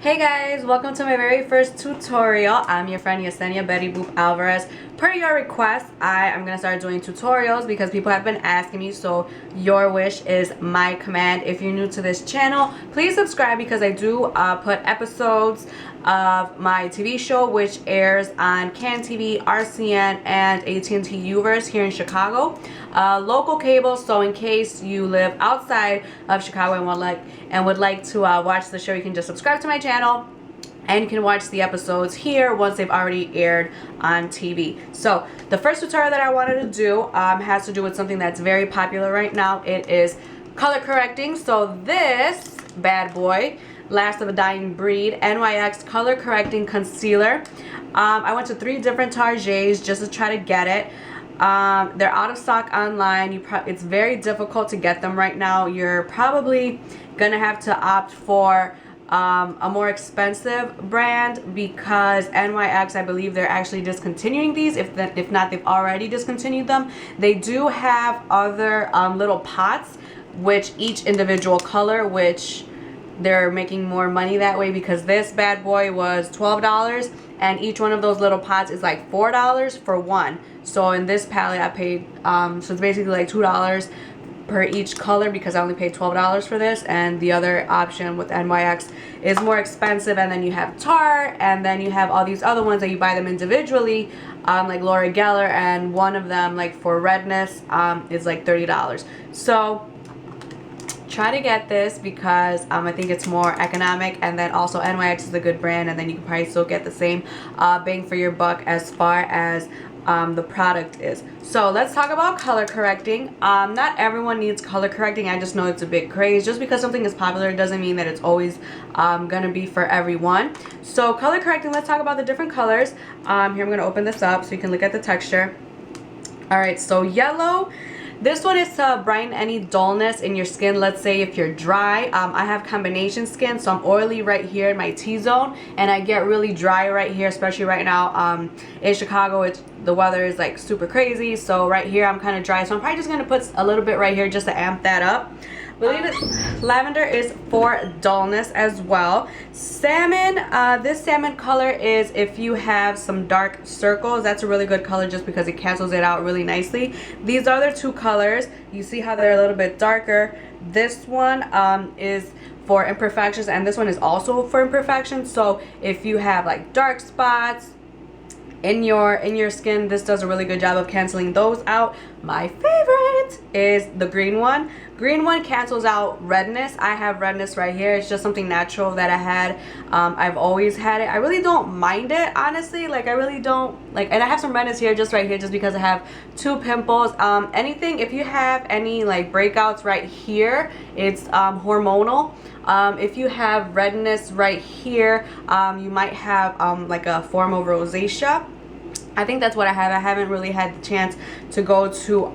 Hey guys, welcome to my very first tutorial. I'm your friend Yesenia Betty Boop Alvarez. Per your request, I am going to start doing tutorials because people have been asking me, so your wish is my command. If you're new to this channel, please subscribe because I do put episodes of my TV show which airs on CAN TV, RCN, and AT&T Uverse here in Chicago. Local cable, so in case you live outside of Chicago and would like to watch the show, you can just subscribe to my channel and you can watch the episodes here once they've already aired on TV. So the first tutorial that I wanted to do has to do with something that's very popular right now. It is color correcting. So this bad boy, last of a dying breed, NYX color correcting concealer. I went to 3 different Targets just to try to get it. They're out of stock online. It's very difficult to get them right now. You're probably gonna have to opt for a more expensive brand because NYX, I believe they're actually discontinuing these. If not, they've already discontinued them. They do have other little pots, which each individual color, which they're making more money that way because this bad boy was $12 and each one of those little pots is like $4 for one. So in this palette I paid so it's basically like $2 per each color because I only paid $12 for this, and the other option with NYX is more expensive. And then you have Tarte, and then you have all these other ones that you buy them individually, like Laura Geller, and one of them like for redness is like $30. So try to get this because I think it's more economic, and then also NYX is a good brand, and then you can probably still get the same bang for your buck as far as the product is. So let's talk about color correcting. Not everyone needs color correcting. I just know it's a big craze. Just because something is popular doesn't mean that it's always gonna be for everyone. So color correcting, let's talk about the different colors. Here I'm gonna open this up so you can look at the texture. Alright, so yellow. This one is to brighten any dullness in your skin. Let's say if you're dry. I have combination skin, so I'm oily right here in my T-zone, and I get really dry right here, especially right now in Chicago. The weather is like super crazy, so right here I'm kind of dry. So I'm probably just going to put a little bit right here just to amp that up. Believe it, lavender is for dullness as well. Salmon, this salmon color is if you have some dark circles. That's a really good color just because it cancels it out really nicely. These other 2 colors, you see how they're a little bit darker. This one is for imperfections, and this one is also for imperfections. So if you have like dark spots in your skin, this does a really good job of canceling those out. My favorite is the green one. Green one cancels out redness. I have redness right here. It's just something natural that I had. I've always had it. I really don't mind it, honestly. Like, I really don't like, and I have some redness here, just right here, just because I have 2 pimples. Anything, if you have any like breakouts right here, it's hormonal. If you have redness right here, you might have like a form of rosacea. I think that's what I have. I haven't really had the chance to go to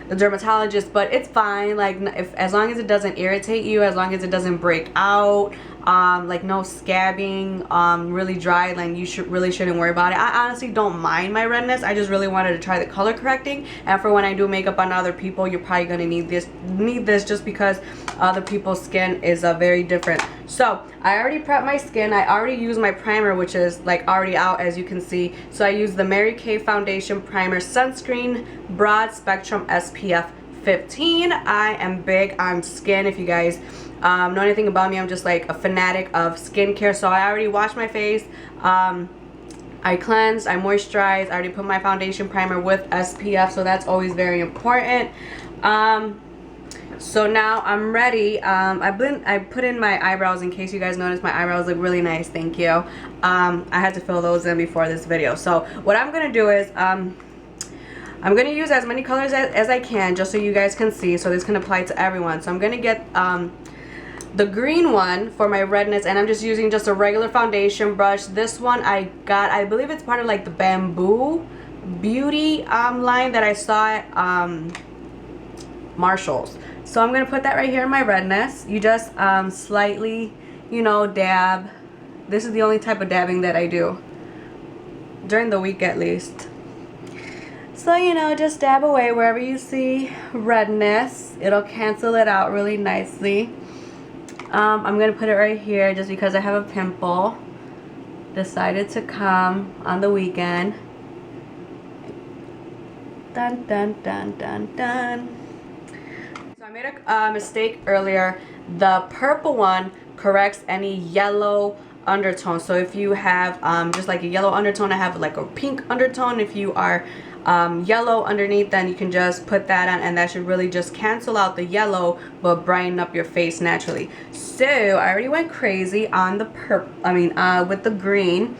the dermatologist, but it's fine. Like, as long as it doesn't irritate you, as long as it doesn't break out, like no scabbing, really dry, like you shouldn't worry about it. I honestly don't mind my redness. I just really wanted to try the color correcting, and for when I do makeup on other people, you're probably gonna need this just because other people's skin is very different. So I already prepped my skin. I already used my primer, which is like already out, as you can see. So I used the Mary Kay Foundation Primer Sunscreen Broad Spectrum SPF 15. I am big on skin. If you guys know anything about me, I'm just like a fanatic of skincare. So I already washed my face. I cleansed, I moisturized, I already put my foundation primer with SPF, so that's always very important. So now I'm ready. I put in my eyebrows in case you guys noticed my eyebrows look really nice. Thank you. I had to fill those in before this video. So what I'm gonna do is I'm gonna use as many colors as I can just so you guys can see, so this can apply to everyone. So I'm gonna get the green one for my redness, and I'm just using just a regular foundation brush. This one I got, I believe it's part of like the Bamboo Beauty line that I saw at Marshall's. So I'm gonna put that right here in my redness. You just slightly, you know, dab. This is the only type of dabbing that I do during the week, at least. So, you know, just dab away wherever you see redness. It'll cancel it out really nicely. I'm gonna put it right here just because I have a pimple. Decided to come on the weekend. Dun dun dun dun dun. So I made a mistake earlier. The purple one corrects any yellow undertone. So if you have just like a yellow undertone, I have like a pink undertone. If you are yellow underneath, then you can just put that on, and that should really just cancel out the yellow but brighten up your face naturally. So I already went crazy on the with the green.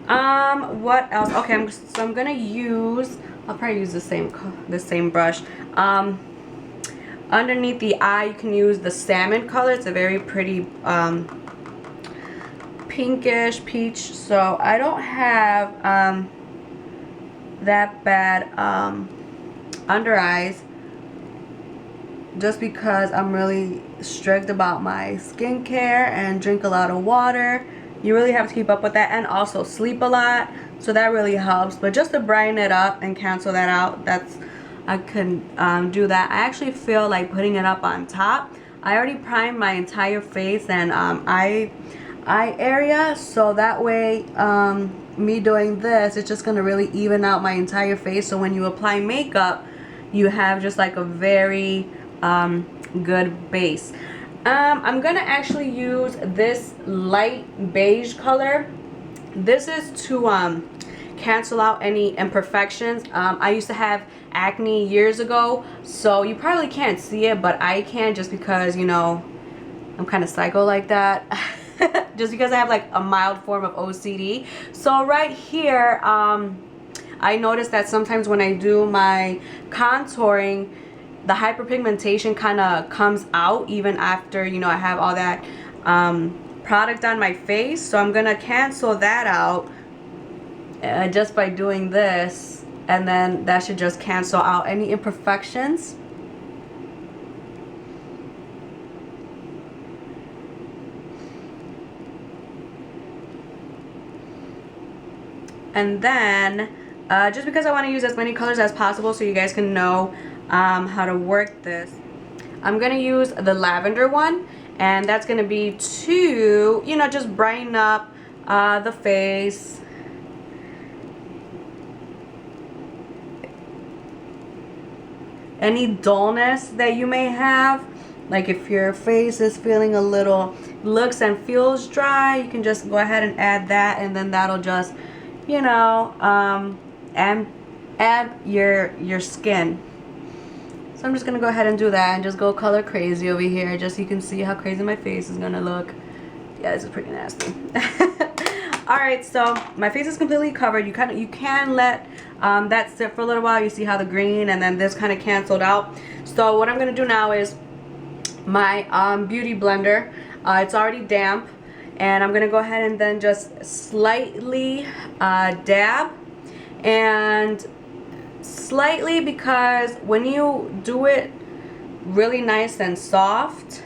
What else? Okay, so I'm gonna use, I'll probably use the same brush. Underneath the eye, you can use the salmon color. It's a very pretty pinkish peach. So I don't have that bad under eyes, just because I'm really strict about my skincare and drink a lot of water. You really have to keep up with that, and also sleep a lot, so that really helps. But just to brighten it up and cancel that out, I can do that. I actually feel like putting it up on top. I already primed my entire face and eye area, so that way me doing this, it's just gonna really even out my entire face. So when you apply makeup, you have just like a very good base. I'm gonna actually use this light beige color. This is to cancel out any imperfections. I used to have acne years ago, so you probably can't see it, but I can, just because, you know, I'm kind of psycho like that. Just because I have like a mild form of OCD. So right here, I noticed that sometimes when I do my contouring, the hyperpigmentation kind of comes out even after, you know, I have all that product on my face. So I'm gonna cancel that out just by doing this, and then that should just cancel out any imperfections. And then just because I want to use as many colors as possible so you guys can know how to work this, I'm going to use the lavender one, and that's going to be to, you know, just brighten up the face. Any dullness that you may have, like if your face is feeling a little, looks and feels dry, you can just go ahead and add that, and then that'll just, you know, add your skin. So I'm just gonna go ahead and do that and just go color crazy over here, just so you can see how crazy my face is gonna look. Yeah, this is pretty nasty. Alright, so my face is completely covered. You can let that sit for a little while. You see how the green and then this kind of canceled out. So what I'm gonna do now is my beauty blender. It's already damp, and I'm gonna go ahead and then just slightly dab, and slightly, because when you do it really nice and soft,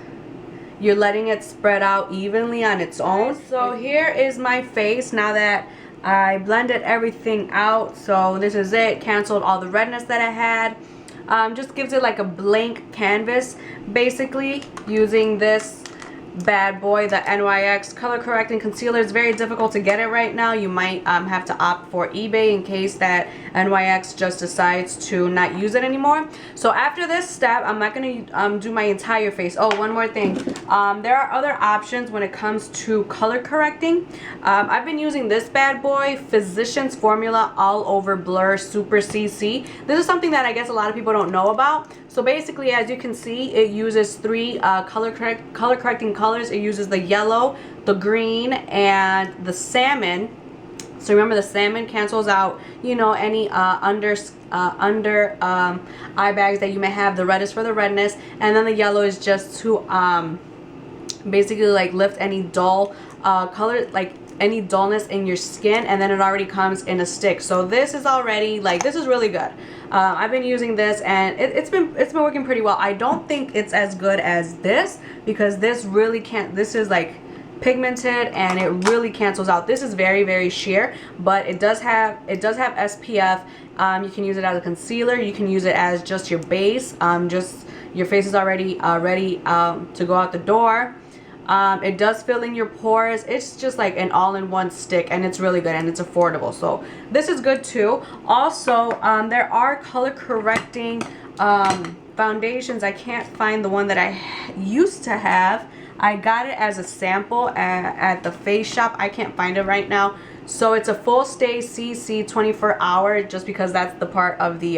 you're letting it spread out evenly on its own. So here is my face now that I blended everything out. So this is it, canceled all the redness that I had. Just gives it like a blank canvas, basically, using this bad boy, the NYX color correcting concealer. It's very difficult to get it right now. You might have to opt for eBay in case that NYX just decides to not use it anymore. So after this step, I'm not going to do my entire face. Oh, one more thing. There are other options when it comes to color correcting. I've been using this bad boy, Physicians Formula All Over Blur Super CC. This is something that I guess a lot of people don't know about. So basically, as you can see, it uses three color correcting colors. It uses the yellow, the green, and the salmon. So remember, the salmon cancels out, you know, any under eye bags that you may have. The red is for the redness, and then the yellow is just to basically like lift any dull color, like any dullness in your skin, and then it already comes in a stick. So this is already like, this is really good. I've been using this, and it's been working pretty well. I don't think it's as good as this, because this really can't, this is like pigmented and it really cancels out. This is very, very sheer, but it does have SPF. You can use it as a concealer, you can use it as just your base, just your face is already ready to go out the door. It does fill in your pores. It's just like an all-in-one stick, and it's really good, and it's affordable. So this is good too. Also, there are color correcting foundations. I can't find the one that I used to have. I got it as a sample at the Face Shop. I can't find it right now. So it's a full stay CC 24 hour, just because that's the part of the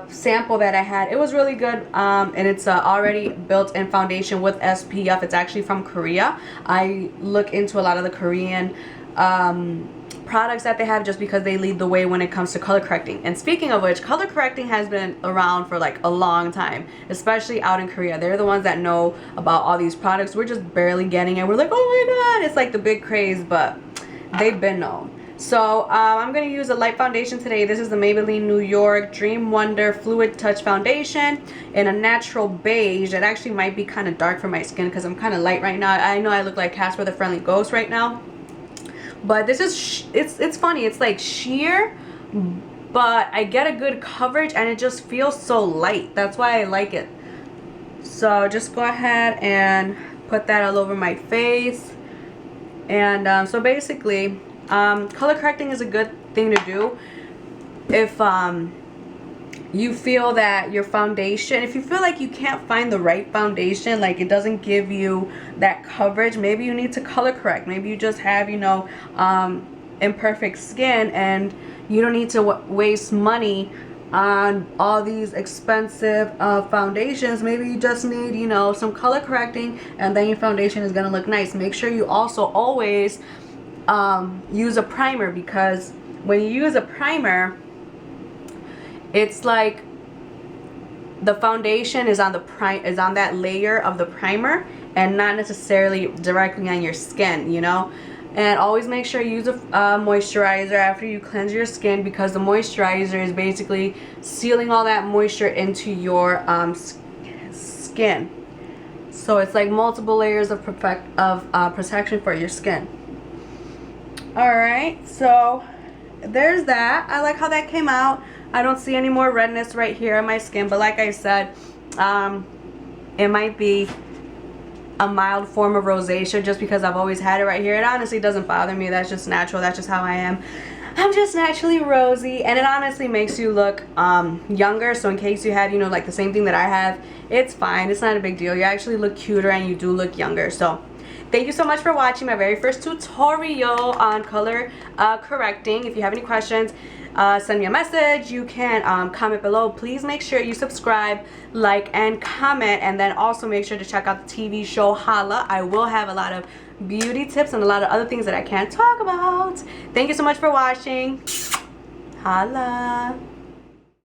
sample that I had. It was really good, and it's already built-in foundation with SPF. It's actually from Korea. I look into a lot of the Korean products that they have, just because they lead the way when it comes to color correcting. And speaking of which, color correcting has been around for like a long time, especially out in Korea. They're the ones that know about all these products. We're just barely getting it. We're like, oh my god, it's like the big craze, but they've been known. So I'm going to use a light foundation today. This is the Maybelline New York Dream Wonder Fluid Touch Foundation in a natural beige. It actually might be kind of dark for my skin because I'm kind of light right now. I know I look like Casper the Friendly Ghost right now. But this is, it's funny. It's like sheer, but I get a good coverage and it just feels so light. That's why I like it. So just go ahead and put that all over my face. And so basically, color correcting is a good thing to do if you feel that your foundation, if you feel like you can't find the right foundation, like it doesn't give you that coverage, maybe you need to color correct. Maybe you just have, you know, imperfect skin, and you don't need to waste money on all these expensive foundations. Maybe you just need, you know, some color correcting, and then your foundation is gonna look nice. Make sure you also always use a primer, because when you use a primer, it's like the foundation is on that layer of the primer and not necessarily directly on your skin, you know. And always make sure you use a moisturizer after you cleanse your skin, because the moisturizer is basically sealing all that moisture into your skin. So it's like multiple layers of protection for your skin. Alright, so there's that. I like how that came out. I don't see any more redness right here on my skin, but like I said, it might be a mild form of rosacea just because I've always had it right here. It honestly doesn't bother me. That's just natural. That's just how I am. I'm just naturally rosy, and it honestly makes you look younger. So in case you have, you know, like the same thing that I have, it's fine. It's not a big deal. You actually look cuter and you do look younger. So thank you so much for watching my very first tutorial on color correcting. If you have any questions, send me a message. You can comment below. Please make sure you subscribe, like, and comment, and then also make sure to check out the TV show Holla. I will have a lot of beauty tips and a lot of other things that I can't talk about. Thank you so much for watching. Holla.